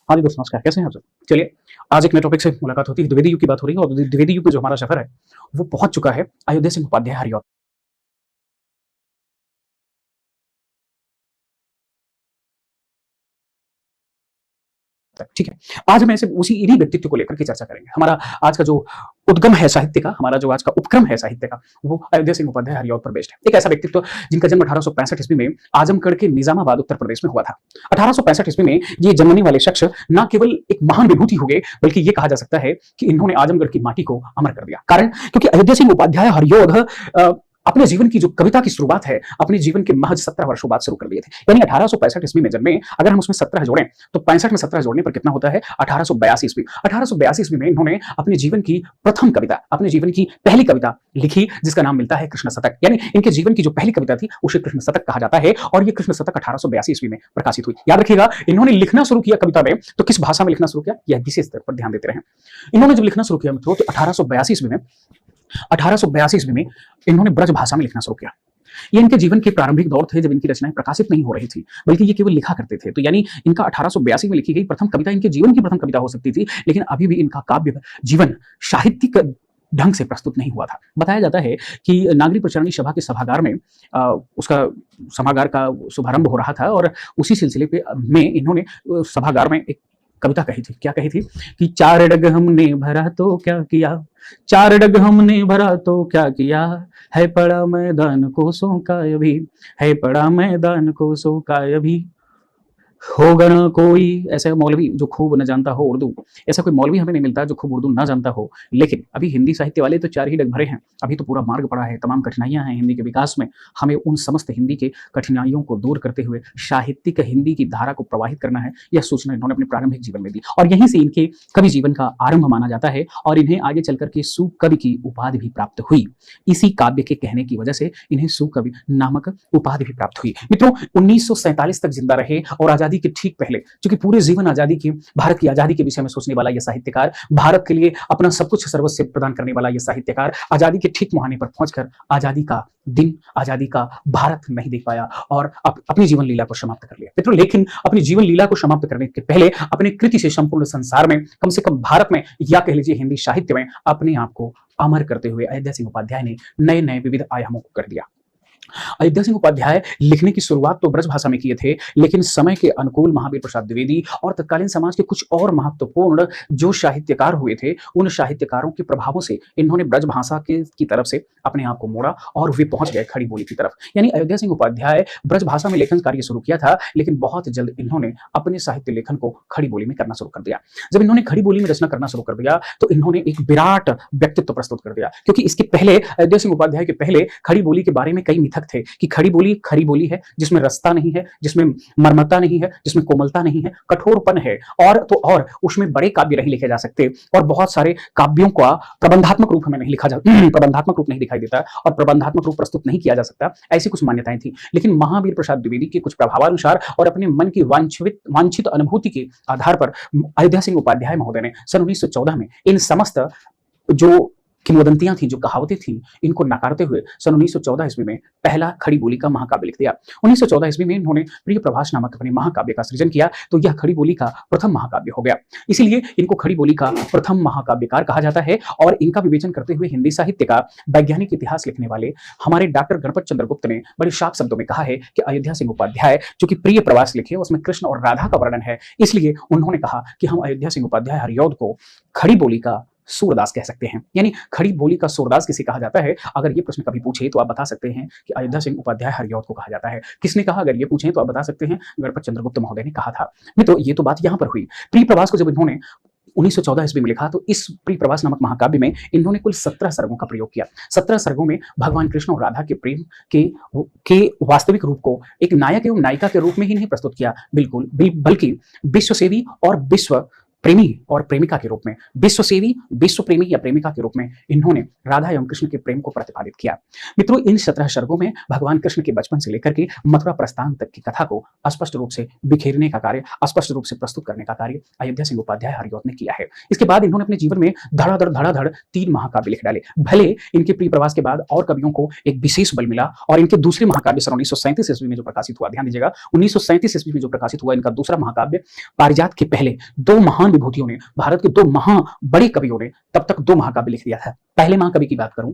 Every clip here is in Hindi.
हाँ जी दोस्तों, नमस्कार। कैसे हैं आप सब? चलिए, आज एक नए टॉपिक से मुलाकात होती है। द्विवेदी युग की बात हो रही है और द्विवेदी युग में जो हमारा सफ़र है, वो पहुँच चुका है अयोध्या सिंह उपाध्याय हरिऔध तक, ठीक है? आज हम ऐसे उसी इन्हीं व्यक्तित्व को लेकर के चर्चा करेंगे। हमारा आज का जो उद्गम है साहित्य का, हमारा जो आज का उपक्रम है साहित्य का, वो अयोध्या सिंह उपाध्याय हरिऔध पर बेस्ड है। एक ऐसा व्यक्तित्व जिनका जन्म 1865 ईस्वी में आजमगढ़ के निजामाबाद उत्तर प्रदेश में हुआ था। 1865 ईस्वी में ये जन्मने वाले शख्स न केवल एक महान विभूति हो गए, बल्कि ये कहा जा सकता है कि इन्होंने आजमगढ़ की माटी को अमर कर दिया। कारण क्योंकि अयोध्या सिंह उपाध्याय हरिऔध अपने जीवन की जो कविता की शुरुआत है, अपने जीवन के महज 17 वर्षों बाद शुरू कर दिए थे। यानी 1865 ईस्वी में जन्मे, अगर हम उसमें 17 जोड़ें तो 65 में 17 जोड़ने पर कितना होता है? 1882 ईस्वी। 1882 ईस्वी में इन्होंने अपने जीवन की प्रथम कविता, अपने जीवन की पहली कविता लिखी, जिसका नाम मिलता है कृष्ण शतक। यानी इनके जीवन की जो पहली कविता थी, उसे कृष्ण शतक कहा जाता है और ये कृष्ण शतक 1882 ईस्वी में प्रकाशित हुई। याद रखिएगा, इन्होंने लिखना शुरू किया कविता में, तो किस भाषा में लिखना शुरू किया, यह विशेष स्तर पर ध्यान देते रहे। इन्होंने जब लिखना शुरू किया मित्रों, तो 1882 ईस्वी में इन्होंने ब्रज भाषा में लिखना शुरू किया। ये इनके जीवन के प्रारंभिक दौर थे, जब इनकी रचनाएं प्रकाशित नहीं हो रही थी, बल्कि ये केवल लिखा करते थे। तो यानी इनका 1882 में लिखी गई प्रथम कविता इनके जीवन की प्रथम कविता हो सकती थी, लेकिन अभी भी इनका काव्य जीवन साहित्यिक ढंग से प्रस्तुत नहीं हुआ था। बताया जाता है कि नागरी प्रचारणी सभा के सभागार में उसका सभागार का शुभारंभ हो रहा था और उसी सिलसिले पे में इन्होंने सभागार में एक कविता कही थी। क्या कही थी कि चार डग हमने भरा तो क्या किया, चार डग हमने भरा तो क्या किया, है पड़ा मैदान कोसों का अभी, है पड़ा मैदान कोसों का अभी, होगा ना कोई ऐसा मौलवी जो खूब न जानता हो उर्दू। ऐसा कोई मौलवी हमें नहीं मिलता जो खूब उर्दू ना जानता हो। लेकिन अभी हिंदी साहित्य वाले तो चार ही डग भरे हैं, अभी तो पूरा मार्ग पड़ा है, तमाम कठिनाइयां हैं हिंदी के विकास में। हमें उन समस्त हिंदी के कठिनाइयों को दूर करते हुए साहित्यिक हिंदी की धारा को प्रवाहित करना है, यह सूचना इन्होंने अपने प्रारंभिक जीवन में दी और यहीं से इनके कवि जीवन का आरंभ माना जाता है और इन्हें आगे चलकर के सुकवि की उपाधि भी प्राप्त हुई। इसी काव्य के कहने की वजह से इन्हें सुकवि नामक उपाधि भी प्राप्त हुई। मित्रों, 1947 तक जिंदा रहे और आजादी के ठीक पहले, क्योंकि पूरे जीवन आजादी की, भारत की आजादी के विषय में सोचने वाला यह साहित्यकार, भारत के लिए अपना सब कुछ सर्वस्व प्रदान करने वाला यह साहित्यकार, आजादी के ठीक मुहाने पर पहुंचकर आजादी का दिन, आजादी का भारत नहीं देख पाया और अपनी जीवन लीला को समाप्त कर लिया। मित्रों, लेकिन अपनी जीवन लीला को समाप्त करने के पहले अपने कृति से संपूर्ण संसार में, कम से कम भारत में या कह लीजिए हिंदी साहित्य में, अपने आप को अमर करते हुए अयोध्या सिंह उपाध्याय ने नए नए विविध आयामों को कर दिया। अयोध्या सिंह उपाध्याय लिखने की शुरुआत तो ब्रज भाषा में किए थे, लेकिन समय के अनुकूल महावीर प्रसाद द्विवेदी और तत्कालीन समाज के कुछ और महत्वपूर्ण जो साहित्यकार हुए थे, उन साहित्यकारों के प्रभावों से इन्होंने ब्रज भाषा की तरफ से अपने आप को मोड़ा और वे पहुंच गए खड़ी बोली की तरफ। यानी अयोध्या सिंह उपाध्याय ब्रज भाषा में लेखन कार्य शुरू किया था, लेकिन बहुत जल्द इन्होंने अपने साहित्य लेखन को खड़ी बोली में करना शुरू कर दिया। जब इन्होंने खड़ी बोली में रचना करना शुरू कर दिया, तो इन्होंने एक विराट व्यक्तित्व प्रस्तुत कर दिया, क्योंकि इसके पहले, अयोध्या सिंह उपाध्याय के पहले, खड़ी बोली के बारे में कई मिथक थे कि खड़ी बोली खरी बोली है, जिसमें रसता नहीं है, जिसमें मर्मता नहीं है, जिसमें कोमलता नहीं है, कठोरपन है, और उसमें बड़े काव्य नहीं लिखे जा सकते और बहुत सारे काव्यों का प्रबंधात्मक रूप हमें नहीं लिखा जा प्रबंधात्मक रूप नहीं दिखाई देता और प्रबंधात्मक रूप प्रस्तुत नहीं किया जा सकता। ऐसी कुछ मान्यताएं थी। लेकिन महावीर प्रसाद द्विवेदी के कुछ प्रभावानुसार और अपने मन की वांछित अनुभूति के आधार पर अयोध्या सिंह उपाध्याय महोदय ने सन 1914 में इन समस्त जो किंवदंतियां थी, जो कहावतें थी, इनको नकारते हुए सन 1914 ईस्वी में पहला खड़ी बोली का महाकाव्य लिख दिया। 1914 ईस्वी में इन्होंने प्रिय प्रभास नामक अपने महाकाव्य का सृजन किया, तो यह खड़ी बोली का प्रथम महाकाव्य हो गया। इसीलिए इनको खड़ी बोली का प्रथम महाकाव्यकार कहा जाता है और इनका विवेचन करते हुए हिंदी साहित्य का वैज्ञानिक इतिहास लिखने वाले हमारे डॉक्टर गणपत चंद्र गुप्त ने बड़े साफ शब्दों में कहा है कि अयोध्या सिंह उपाध्याय जो कि प्रिय प्रवास लिखे, उसमें कृष्ण और राधा का वर्णन है, इसलिए उन्होंने कहा कि हम अयोध्या सिंह उपाध्याय हरिऔध को खड़ी बोली का सूरदास कह सकते हैं। यानी खड़ी बोली का सूरदास किसे कहा जाता है? अगर ये प्रश्न कभी पूछे तो आप बता सकते हैं कि अयोध्या सिंह उपाध्याय हरिऔध को कहा जाता है। किसने कहा? अगर ये पूछे तो आप बता सकते हैं गणपत चंद्र गुप्त महोदय ने कहा था। तो ये तो बात यहां पर हुई। प्रिय प्रवास को जब इन्होंने 1914 ईस्वी में लिखा, तो इस प्रिय प्रवास नामक महाकाव्य में इन्होंने कुल 17 सर्गों का प्रयोग किया। 17 सर्गों में भगवान कृष्ण और राधा के प्रेम के वास्तविक रूप को एक नायक एवं नायिका के रूप में ही नहीं प्रस्तुत किया, बिल्कुल बल्कि विश्व सेवी और विश्व प्रेमी और प्रेमिका के रूप में, विश्व सेवी, विश्व प्रेमी या प्रेमिका के रूप में इन्होंने राधा एवं कृष्ण के प्रेम को प्रतिपादित किया। मित्रों, इन 17 सर्गों में भगवान कृष्ण के बचपन से लेकर के मथुरा प्रस्थान तक की कथा को स्पष्ट रूप से बिखेरने का कार्य, स्पष्ट रूप से प्रस्तुत करने का कार्य अयोध्या सिंह उपाध्याय हरिऔध ने किया है। इसके बाद इन्होंने अपने जीवन में धड़ाधड़ 3 महाकाव्य लिख डाले। भले इनके प्रिय प्रवास के बाद और कवियों को एक विशेष बल मिला और इनके दूसरे महाकाव्य सन 1937 ईस्वी में जो प्रकाशित हुआ, ध्यान दीजिएगा, 1937 ईस्वी में जो प्रकाशित हुआ इनका दूसरा महाकाव्य पारिजात के पहले 2 महान विभूतियों ने, भारत के 2 महा बड़े कवियों ने तब तक 2 महाकाव्य लिख दिया था। पहले महाकवि की बात करूं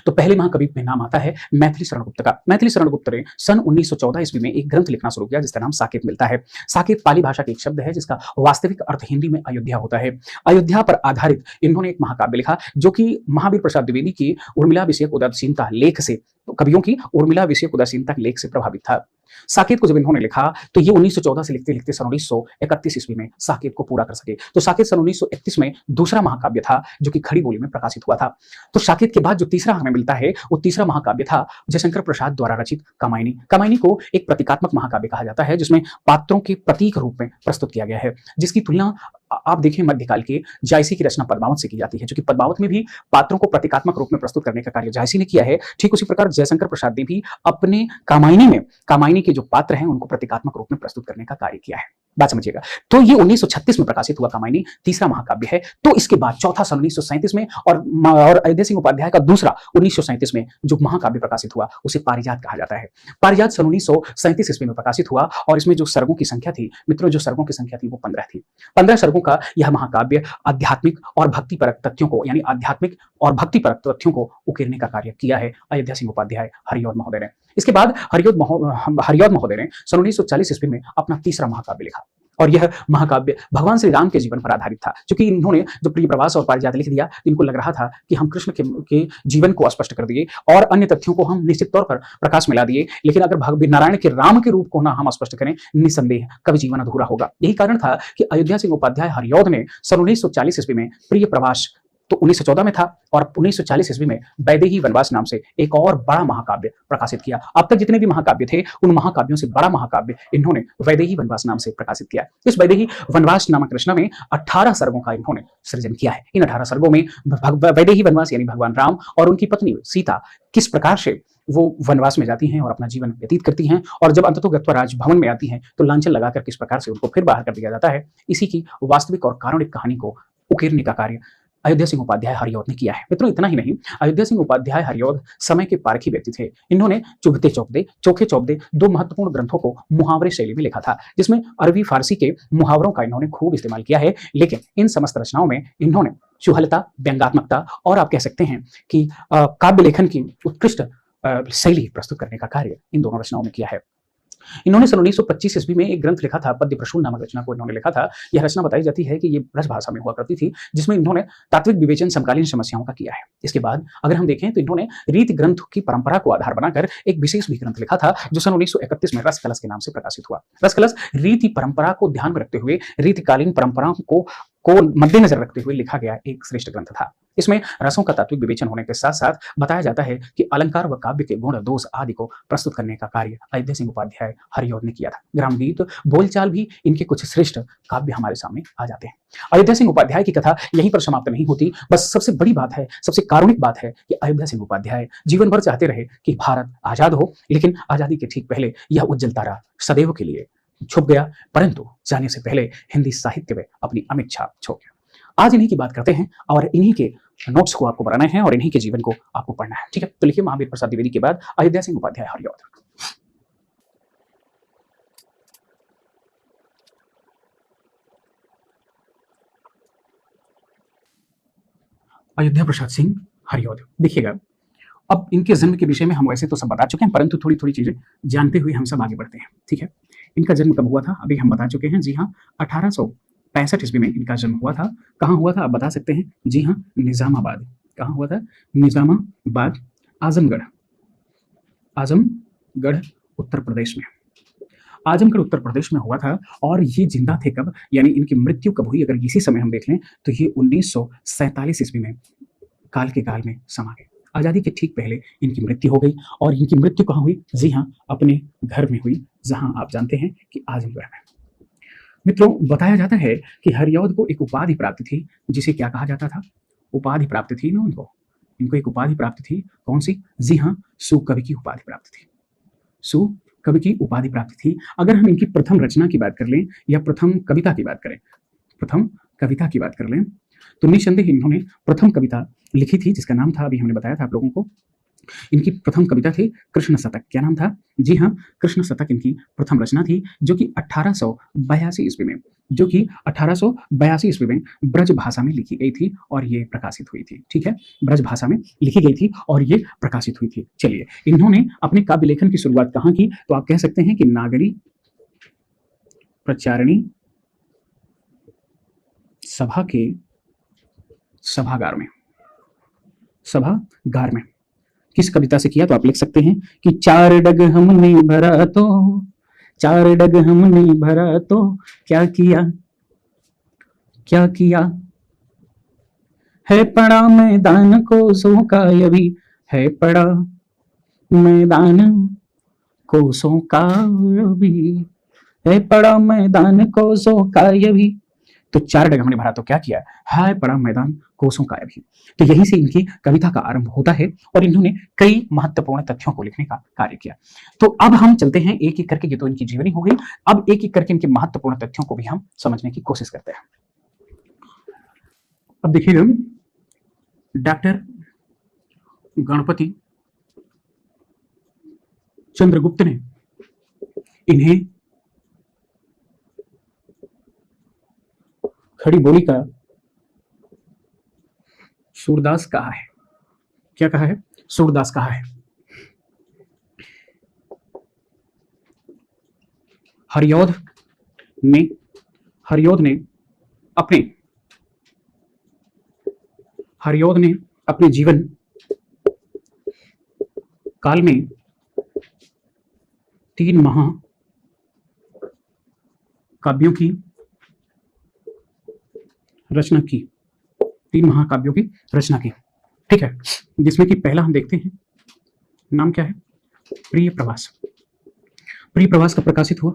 तो पहले महाकवि में नाम आता है मैथिली शरण गुप्त का। मैथिली शरण गुप्त ने सन 1914 ईस्वी में एक ग्रंथ लिखना शुरू किया जिसका नाम साकेत मिलता है। साकेत पाली भाषा का एक शब्द है जिसका वास्तविक अर्थ हिंदी में अयोध्या होता है। अयोध्या पर आधारित इन्होंने एक महाकाव्य लिखा जो कि महावीर प्रसाद द्विवेदी की उर्मिला विषयक उदासीनता लेख से, कवियों की उर्मिला विषयक उदासीनता लेख से प्रभावित था। साकेत को जब इन्होंने लिखा तो ये 1914 से लिखते लिखते सन 1931 ईस्वी में साकेत को पूरा कर सके। तो साकेत सन 1931 में दूसरा महाकाव्य था जो कि खड़ी बोली में प्रकाशित हुआ था। तो साकेत के बाद जो तीसरा हमें मिलता है वो तीसरा महाकाव्य था जयशंकर प्रसाद द्वारा रचित कामायनी। कामायनी को एक प्रतीकात्मक महाकाव्य कहा जाता है जिसमें पात्रों के प्रतीक रूप में प्रस्तुत किया गया है, जिसकी तुलना आप देखें मध्यकाल के जायसी की रचना पद्मावत से की जाती है, जो कि पद्मावत में भी पात्रों को प्रतीकात्मक रूप में प्रस्तुत करने का कार्य जायसी ने किया है। ठीक उसी प्रकार जयशंकर प्रसाद ने भी अपने कामायनी के जो पात्र हैं उनको प्रतीकात्मक रूप में प्रस्तुत करने का कार्य किया है। बात समझिएगा। तो ये 1936 में प्रकाशित हुआ कामायनी तीसरा महाकाव्य है। तो इसके बाद चौथा सन 1937 में और अयोध्या सिंह उपाध्याय का दूसरा 1937 में जो महाकाव्य प्रकाशित हुआ उसे पारिजात कहा जाता है। पारिजात सन 1937 ईस्वी में प्रकाशित हुआ और इसमें जो सर्गों की संख्या थी, मित्रों, जो सर्गों की संख्या थी वो 15 थी। 15 सर्गों का यह महाकाव्य आध्यात्मिक और भक्तिपरक तथ्यों को, यानी आध्यात्मिक और भक्तिपरक तथ्यों को उकेरने का कार्य किया है अयोध्या सिंह उपाध्याय हरिऔध महोदय ने। इसके बाद हरिऔध महोदय ने सन 1940 ईस्वी में अपना तीसरा महाकाव्य लिखा और यह महाकाव्य भगवान श्री राम के जीवन पर आधारित था। क्योंकि इन्होंने जो प्रिय प्रवास और पारिजात लिख दिया तो इनको लग रहा था कि हम कृष्ण के जीवन को स्पष्ट कर दिए और अन्य तथ्यों को हम निश्चित तौर पर प्रकाश मिला दिए, लेकिन अगर नारायण के राम के रूप को ना हम स्पष्ट करें, निसंदेह कवि जीवन अधूरा होगा। यही कारण था कि अयोध्या सिंह उपाध्याय हरिऔध ने सन 1940 ईस्वी में प्रिय प्रवास तो 1914 में था और 1940 ईस्वी में वैदेही वनवास नाम से एक और बड़ा महाकाव्य प्रकाशित किया। अब तक जितने भी महाकाव्य थे उन महाकाव्यों से बड़ा महाकाव्य इन्होंने वैदेही वनवास नाम से प्रकाशित किया। इस वैदेही वनवास नामक रचना में 18 सर्गों का इन्होंने सृजन किया है। इन 18 सर्गों में वैदेही वनवास यानी भगवान राम और उनकी पत्नी सीता किस प्रकार से वो वनवास में जाती हैं और अपना जीवन व्यतीत करती हैं, और जब अंततोगत्वा राजभवन में आती हैं तो लांछन लगाकर किस प्रकार से उनको फिर बाहर कर दिया जाता है, इसी की वास्तविक और काल्पनिक कहानी को उकेरने का कार्य अयोध्या सिंह उपाध्याय हरिऔध ने किया है। मित्रों, इतना ही नहीं, अयोध्या सिंह उपाध्याय हरिऔध समय के पारखी व्यक्ति थे। इन्होंने चोखे चौबदे 2 महत्वपूर्ण ग्रंथों को मुहावरे शैली में लिखा था, जिसमें अरबी फारसी के मुहावरों का इन्होंने खूब इस्तेमाल किया है। लेकिन इन समस्त रचनाओं में इन्होंने चुहलता, व्यंगात्मकता और आप कह सकते हैं कि काव्य लेखन की उत्कृष्ट शैली प्रस्तुत करने का कार्य इन दोनों रचनाओं में किया है। इन्होंने सन 1925 ईस्वी में एक ग्रंथ लिखा था, पद्य प्रसून नामक रचना को इन्होंने लिखा था। यह रचना बताई जाती है कि ये ब्रज भाषा में हुआ करती थी, जिसमें इन्होंने तात्विक विवेचन समकालीन समस्याओं का किया है। इसके बाद अगर हम देखें तो इन्होंने रीति ग्रंथ की परंपरा को आधार बनाकर एक विशेष भी ग्रंथ लिखा था जो सन 1931 में रस कलश के नाम से प्रकाशित हुआ। रस कलश रीति परंपरा को ध्यान में रखते हुए, रीतिकालीन परंपराओं को मद्देनजर रखते हुए लिखा गया एक श्रेष्ठ ग्रंथ था। इसमें रसों का तात्विक विवेचन होने के साथ साथ बताया जाता है कि अलंकार व काव्य के गुण दोष आदि को प्रस्तुत करने का कार्य अयोध्या सिंह उपाध्याय हरिऔध ने किया था। ग्राम गीत, बोलचाल भी इनके कुछ श्रेष्ठ काव्य हमारे सामने आ जाते हैं। अयोध्या सिंह उपाध्याय की कथा यहीं पर समाप्त नहीं होती। बस सबसे बड़ी बात है, सबसे कारुणिक बात है कि अयोध्या सिंह उपाध्याय जीवन भर चाहते रहे कि भारत आजाद हो, लेकिन आजादी के ठीक पहले यह उज्जवल तारा सदैव के लिए छुप गया, परंतु जाने से पहले हिंदी साहित्य में अपनी अमिट छाप छोड़ गया। आज इन्हीं की बात करते हैं और इन्हीं के नोट्स को आपको बनाना है और इन्हीं के जीवन को आपको पढ़ना है। ठीक है, तो लिखिए महावीर प्रसाद द्विवेदी के बाद अयोध्या सिंह उपाध्याय हरिऔध। अयोध्या प्रसाद सिंह हरिऔध। देखिएगा, अब इनके जन्म के विषय में हम वैसे तो सब बता चुके हैं, परंतु थोड़ी थोड़ी चीजें जानते हुए हम सब आगे बढ़ते हैं। ठीक है, इनका जन्म कब हुआ था अभी हम बता चुके हैं। जी हाँ, 1865 ईस्वी में इनका जन्म हुआ था। कहाँ हुआ था आप बता सकते हैं? जी हाँ, निजामाबाद। कहाँ हुआ था? निजामाबाद, आजमगढ़ उत्तर प्रदेश में। आजमगढ़ उत्तर प्रदेश में हुआ था। और ये जिंदा थे कब, यानी इनकी मृत्यु कब हुई अगर इसी समय हम देख लें तो ये 1947 ईस्वी में काल में समा गए। आजादी के ठीक पहले इनकी मृत्यु हो गई। और इनकी मृत्यु कहाँ हुई? जी हाँ, अपने घर में हुई, जहां आप जानते हैं कि आजमगढ़ में। मित्रों, बताया जाता है कि हरिऔध को एक उपाधि प्राप्त थी, जिसे क्या कहा जाता था? उपाधि प्राप्त थी ना उनको। इनको एक उपाधि प्राप्त थी, कौन सी? जी हाँ, सुकवि की उपाधि प्राप्त थी। सुकवि की उपाधि प्राप्त थी। अगर हम इनकी प्रथम रचना की बात कर लें या प्रथम कविता की बात करें, प्रथम कविता की बात कर लें, तो निस्संदेह इन्होंने प्रथम कविता लिखी थी, जिसका नाम था, अभी हमने बताया था आप लोगों को, इनकी प्रथम कविता थी कृष्ण शतक। क्या नाम था? जी हाँ, कृष्ण शतक इनकी प्रथम रचना थी, जो कि 1882 ईस्वी में, जो कि 1882 ईस्वी में ब्रज भाषा में लिखी गई थी और ये प्रकाशित हुई थी। ठीक है, ब्रज भाषा में लिखी गई थी और ये प्रकाशित हुई थी। चलिए, इन्होंने अपने काव्य लेखन की शुरुआत कहाँ की? तो आप कह सकते हैं कि नागरी प्रचारणी सभा के सभागार में, सभागार में किस कविता से किया? तो आप लिख सकते हैं कि चार डग हमने भरा तो, चार डग हमने भरा तो क्या किया, क्या किया, है पड़ा मैदान कोसों का अभी, है पड़ा मैदान कोसों का अभी, है पड़ा मैदान कोसों का अभी। तो चार डग हमने भरा तो क्या किया, है पड़ा मैदान कोसों का अभी। तो यहीं से इनकी कविता का आरंभ होता है और इन्होंने कई महत्वपूर्ण तथ्यों को लिखने का कार्य किया। तो अब हम चलते हैं एक एक करके, ये तो इनकी जीवनी हो गई, अब एक एक करके इनके महत्वपूर्ण तथ्यों को भी हम समझने की कोशिश करते हैं। अब देखिएगा, डॉक्टर गणपति चंद्रगुप्त ने इन्हें खड़ी बोली का सूरदास कहा है। क्या कहा है? सूरदास कहा है। हरिऔध ने, हरिऔध ने अपने, हरिऔध ने अपने जीवन काल में 3 महाकाव्यों की रचना की, 3 महाकाव्यों की रचना की। ठीक है, जिसमें कि पहला हम देखते हैं, नाम क्या है? प्रिय प्रवास। प्रिय प्रवास का प्रकाशित हुआ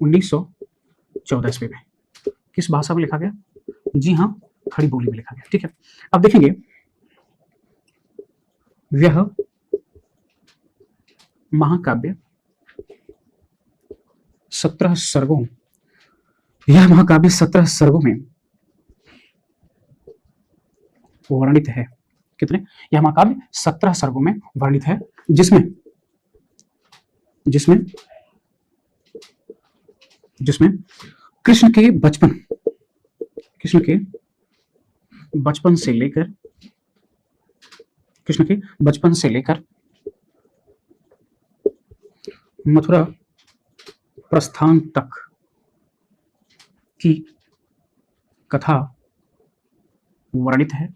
1914 ईस्वी में। किस भाषा में लिखा गया? जी हाँ, खड़ी बोली में लिखा गया। ठीक है, अब देखेंगे, यह महाकाव्य 17 सर्गों, यह महाकाव्य 17 सर्गों में वर्णित है। कितने? यह महाकाव्य 17 सर्गों में वर्णित है, जिसमें जिसमें जिसमें कृष्ण के बचपन, कृष्ण के बचपन से लेकर, कृष्ण के बचपन से लेकर मथुरा प्रस्थान तक की कथा वर्णित है।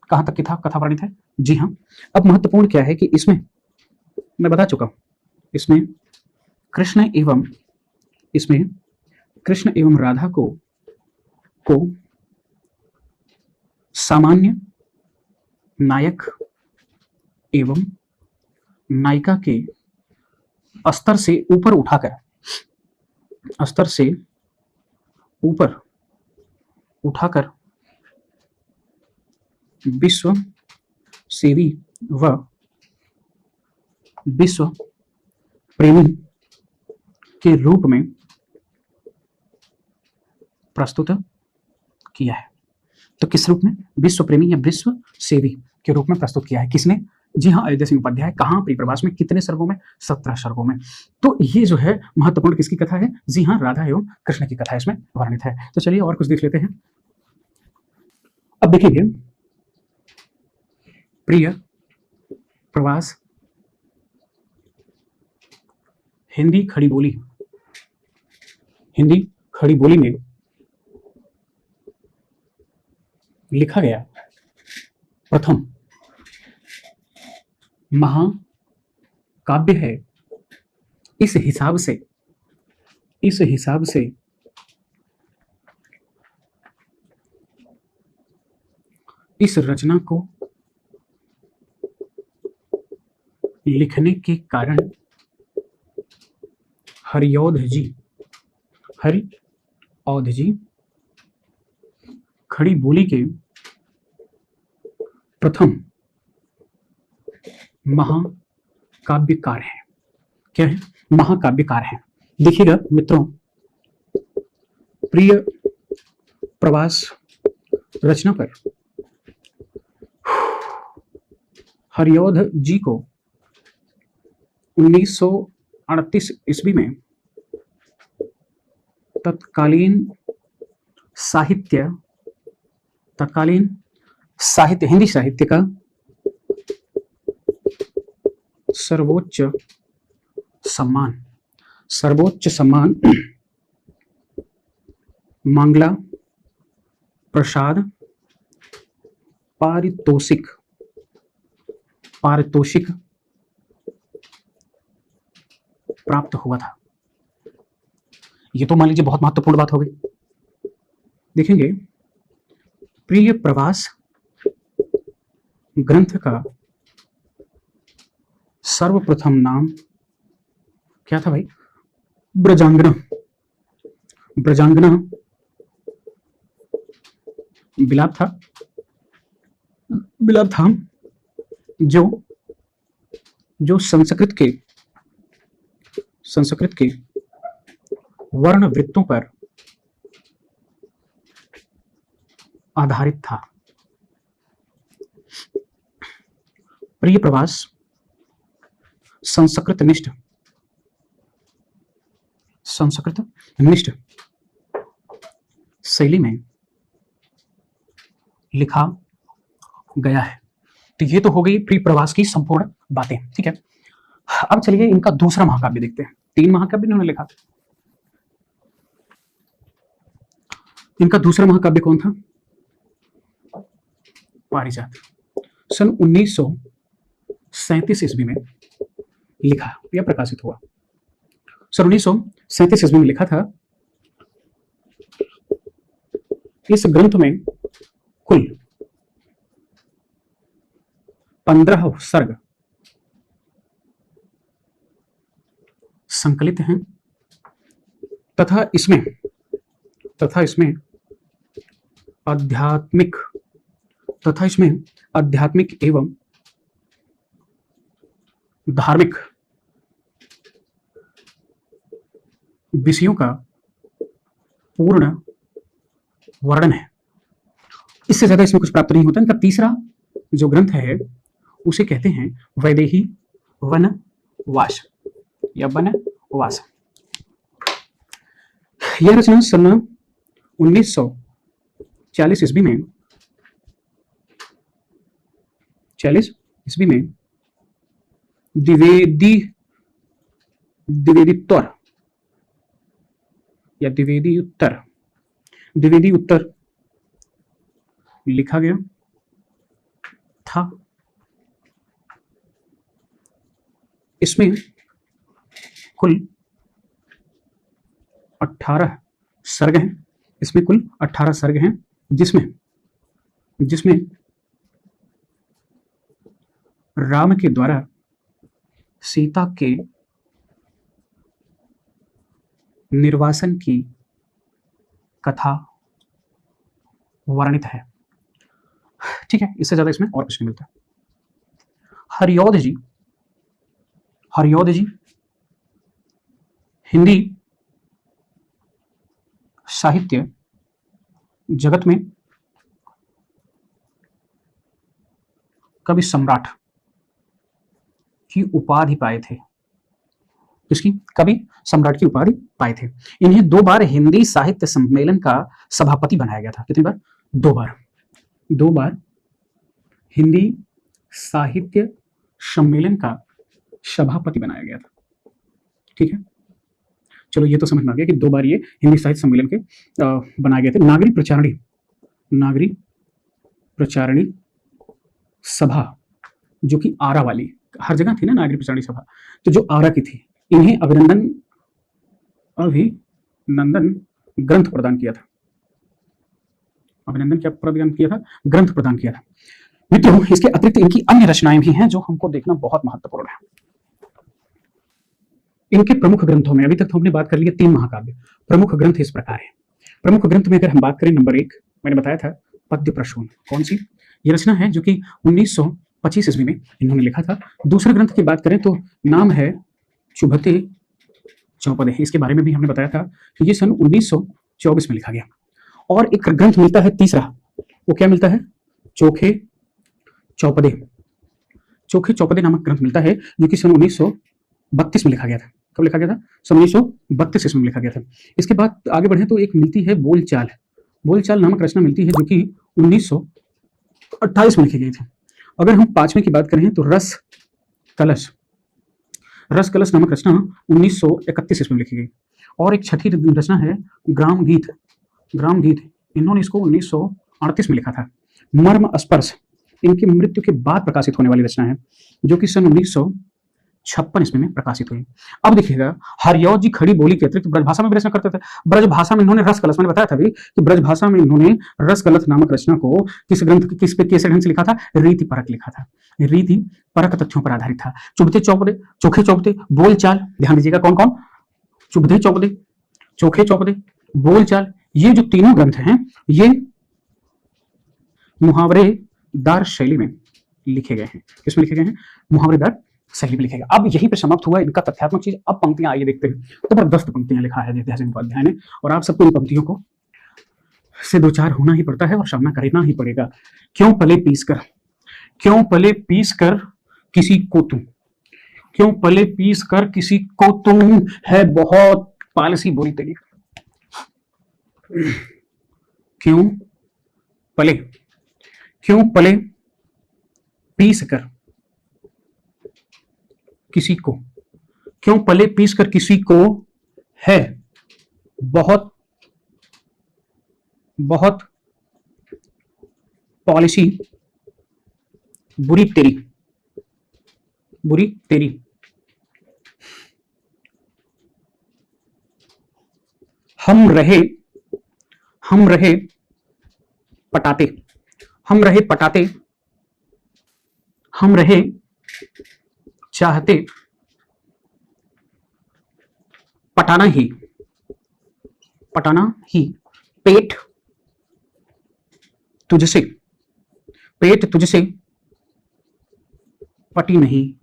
कहां तक की कथा वर्णित है? जी हाँ। अब महत्वपूर्ण क्या है कि इसमें मैं बता चुका हूं, इसमें कृष्ण एवं, इसमें कृष्ण एवं राधा को सामान्य नायक एवं नायिका के स्तर से ऊपर उठाकर, स्तर से ऊपर उठाकर विश्व सेवी व विश्व प्रेमी के रूप में प्रस्तुत किया है। तो किस रूप में? विश्व प्रेमी या विश्व सेवी के रूप में प्रस्तुत किया है। किसने? जी हाँ, अयोध्या सिंह उपाध्याय। कहां? प्रिय प्रवास में। कितने सर्गों में? 17 सर्गों में। तो ये जो है महत्वपूर्ण किसकी कथा है? जी हाँ, राधा एवं कृष्ण की कथा इसमें वर्णित है। तो चलिए और कुछ देख लेते हैं। अब देखिए, प्रिय प्रवास हिंदी खड़ी बोली, हिंदी खड़ी बोली में लिखा गया प्रथम महाकाव्य है। इस हिसाब से, इस हिसाब से इस रचना को लिखने के कारण हरिऔध जी, हरिऔध औध जी खड़ी बोली के प्रथम महाकाव्यकार हैं। क्या है? महाकाव्यकार हैं। देखिएगा मित्रों, प्रिय प्रवास रचना पर हरिऔध जी को 1938 ईस्वी में तत्कालीन साहित्य हिंदी साहित्य का सर्वोच्च सम्मान मंगला प्रसाद पारितोषिक प्राप्त हुआ था। ये तो मान लीजिए बहुत महत्वपूर्ण बात हो गई। देखेंगे, प्रिय प्रवास ग्रंथ का सर्वप्रथम नाम क्या था भाई? ब्रजांगना बिलाप था जो संस्कृत के वर्ण वृत्तों पर आधारित था। प्रिय प्रवास संस्कृत निष्ठ शैली में लिखा गया है। तो ये तो हो गई प्रिय प्रवास की संपूर्ण बातें। ठीक है, अब चलिए इनका दूसरा महाकाव्य देखते हैं। 3 महाकाव्य इन्होंने लिखा। इनका दूसरा महाकाव्य कौन था? पारिजात। सन 1937 ईस्वी में लिखा या प्रकाशित हुआ। सन 1937 ईस्वी में लिखा था। इस ग्रंथ में कुल 15 सर्ग संकलित हैं तथा इसमें आध्यात्मिक एवं धार्मिक विषयों का पूर्ण वर्णन है। इससे ज्यादा इसमें कुछ प्राप्त नहीं होता। इनका तीसरा जो ग्रंथ है उसे कहते हैं वैदेही वनवास या वनवास। यह रचना सन 1940 ईस्वी में द्विवेदी उत्तर लिखा गया था। इसमें कुल 18 सर्ग हैं। जिसमें राम के द्वारा सीता के निर्वासन की कथा वर्णित है। ठीक है, इससे ज्यादा इसमें और कुछ नहीं मिलता। हरिऔध जी हिंदी साहित्य जगत में कवि सम्राट की उपाधि पाए थे। इसकी कवि सम्राट की उपाधि पाए थे। इन्हें 2 बार हिंदी साहित्य सम्मेलन का सभापति बनाया गया था। कितनी बार? 2 बार हिंदी साहित्य सम्मेलन का सभापति बनाया गया था। ठीक है, चलो ये तो समझ में आ गया कि 2 बार ये हिंदी साहित्य सम्मेलन के बनाए गए थे। नागरी प्रचारणी सभा, जो कि आरा वाली, हर जगह थी ना नागरी प्रचारणी सभा, तो जो आरा की थी, इन्हें अभिनंदन ग्रंथ प्रदान किया था। ग्रंथ प्रदान किया था। मित्रों, इसके अतिरिक्त इनकी अन्य रचनाएं भी हैं जो हमको देखना बहुत महत्वपूर्ण है। इनके प्रमुख ग्रंथों में अभी तक तो हमने बात कर ली है 3 महाकाव्य। प्रमुख ग्रंथ इस प्रकार है। प्रमुख ग्रंथ में अगर हम बात करें, नंबर 1 मैंने बताया था पद्य प्रसून। कौन सी? ये रचना है जो कि 1925 ईस्वी में इन्होंने लिखा था। दूसरे ग्रंथ की बात करें तो नाम है चुभते चौपदे। इसके बारे में भी हमने बताया था कि ये सन 1924 में लिखा गया। और एक ग्रंथ मिलता है तीसरा, वो क्या मिलता है? चोखे चौपदे। चोखे चौपदे नामक ग्रंथ मिलता है जो कि सन 1932 में लिखा गया था। कब लिखा गया था? सन 1932 ईस्वी में लिखा गया था। इसके बाद आगे बढ़े तो एक मिलती है बोलचाल। बोलचाल नामक रचना मिलती है जो कि 1928 में लिखी गई थी। अगर हम पांचवें की बात करें तो रस कलश। रस कलश नामक रचना 1931 ईस्वी में लिखी गई। और एक छठी रचना है ग्राम गीत। ग्राम गीत इन्होंने इसको 1938 में लिखा था। मर्म स्पर्श इनकी मृत्यु के बाद प्रकाशित होने वाली रचना है जो कि सन 1956 ईस्वी में प्रकाशित हुई। अब देखिएगा, हरिऔध जी खड़ी बोली के अतिरिक्त ब्रजभाषा में भी रचना करते थे। ब्रजभाषा में इन्होंने रस कलश, मैंने बताया था भी कि ब्रजभाषा में इन्होंने रस कलश नामक रचना को किस ग्रंथ किस पे कैसे ढंग से लिखा था? रीति परक लिखा था। रीति परक तथ्यों पर आधारित था। चुभते चौपदे, चोखे चौपदे, बोलचाल, ध्यान दीजिएगा कौन कौन? चुभते चौपदे, चोखे चौपदे, बोलचाल, ये जो तीनों ग्रंथ हैं ये मुहावरेदार शैली में लिखे गए हैं। किसमें लिखे गए हैं? मुहावरेदार शैली में लिखे गए। अब यहीं पे समाप्त हुआ इनका तथ्यात्मक चीज। अब पंक्तियां आइए देखते हैं। जबरदस्त पंक्तियां लिखा है जयध्यासन उपाध्याय ने, और आप सबको इन पंक्तियों को से दो चार होना ही पड़ता है और सामना करना ही पड़ेगा। क्यों पले पीस कर, क्यों पले पीस कर किसी को तू, क्यों पले पीस कर किसी को तुम, है बहुत पालसी बोली तेरी। क्यों पले, क्यों पले पीस कर किसी को, क्यों पले पीस कर किसी को, है बहुत बहुत पॉलिसी बुरी तेरी, बुरी तेरी। हम रहे पटाते, हम रहे पटाते, हम रहे चाहते पटाना ही, पटाना ही। पेट तुझसे, पेट तुझसे पटी नहीं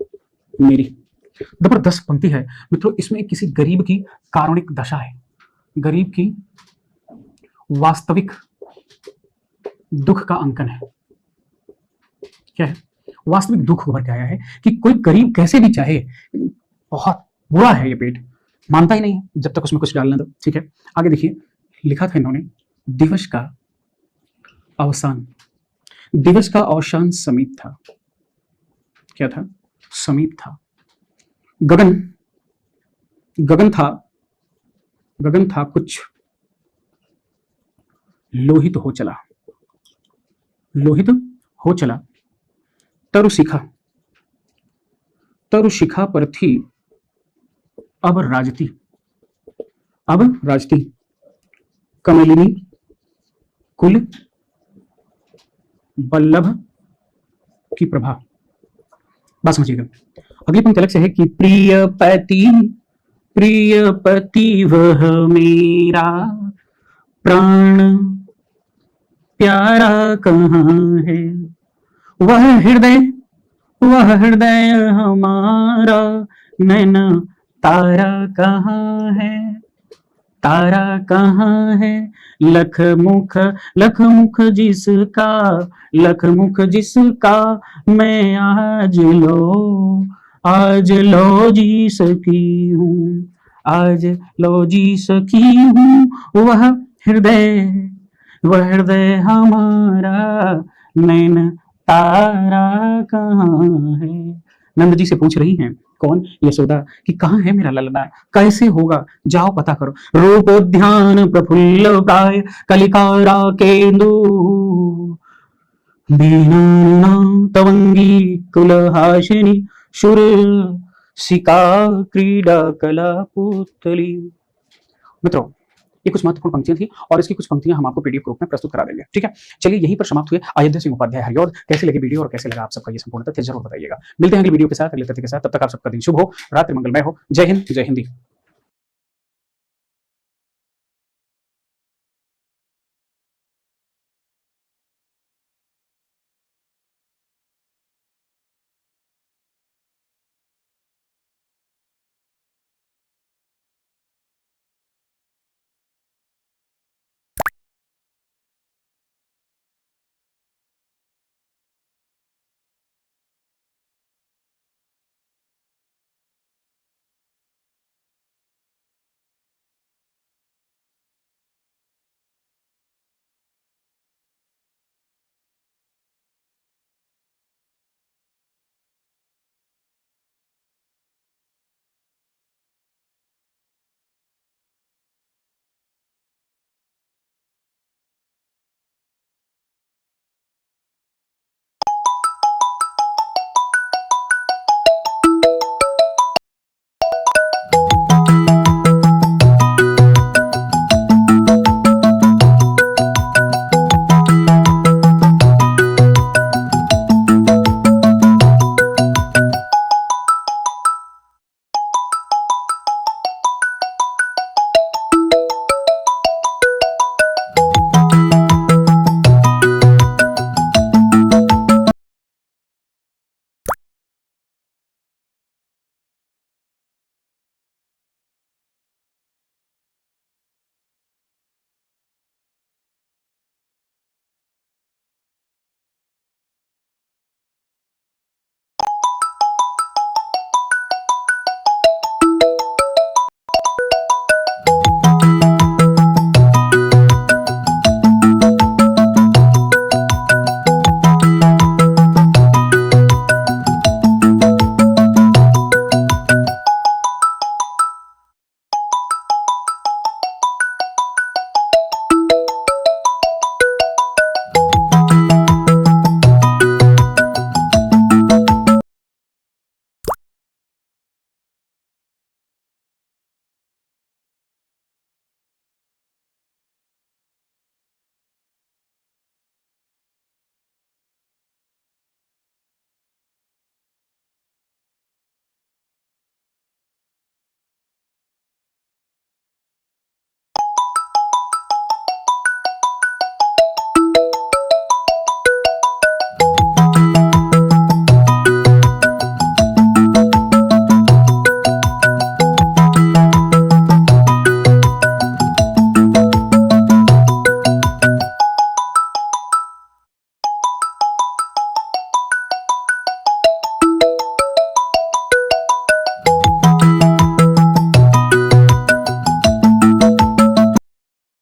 मेरी। जबरदस्त पंक्ति है मित्रों। इसमें किसी गरीब की कारुणिक दशा है, गरीब की वास्तविक दुख का अंकन है। क्या है? वास्तविक दुख उभर के आया है कि कोई गरीब कैसे भी चाहे, बहुत बुरा है ये पेट, मानता ही नहीं है जब तक उसमें कुछ डालना दो। ठीक है, आगे देखिए, लिखा था इन्होंने दिवस का अवसान, दिवस का अवसान समीप था। क्या था? समीप था। गगन, गगन था, गगन था कुछ लोहित हो चला, लोहित हो चला। तरु शिखा, तरु शिखा पर थी अब राजती, अब राजती। कमलिनी कुल बल्लभ की प्रभा। बात समझिएगा। अगली पंक्ति अलग से है कि प्रिय पति वह मेरा प्राण प्यारा कहाँ है, वह हृदय हमारा नैन तारा कहाँ है, तारा कहाँ है। लख मुख जिसका, लख मुख जिसका मैं आज लो जी सकी हूँ, आज लो जी सकी हूँ। वह हृदय हमारा नैन तारा कहाँ है। नंद जी से पूछ रही हैं, कौन? यशोदा, कि कहाँ है मेरा ललना, कैसे होगा, जाओ पता करो। रूप ध्यान प्रफुल्ल प्राय कलिकारा केंदु, बीना तवंगी कुलहासिनी शुर सिका क्रीडा कला पुतली। मित्रों, ये कुछ महत्वपूर्ण पंक्तियां थी और इसकी कुछ पंक्तियां हम आपको पीडीएफ के रूप में प्रस्तुत करा देंगे। ठीक है, चलिए यहीं पर समाप्त हुए अयोध्या सिंह उपाध्याय हरिऔध। कैसे लगे वीडियो और कैसे लगा आप सबका ये संपूर्ण तथ्य जरूर बताइएगा। मिलते हैं अगले वीडियो के साथ, अगले तथ्य के साथ। तब तक आप सबका दिन शुभ हो, रात्रि मंगलमय हो। जय हिंद, जय हिंदी।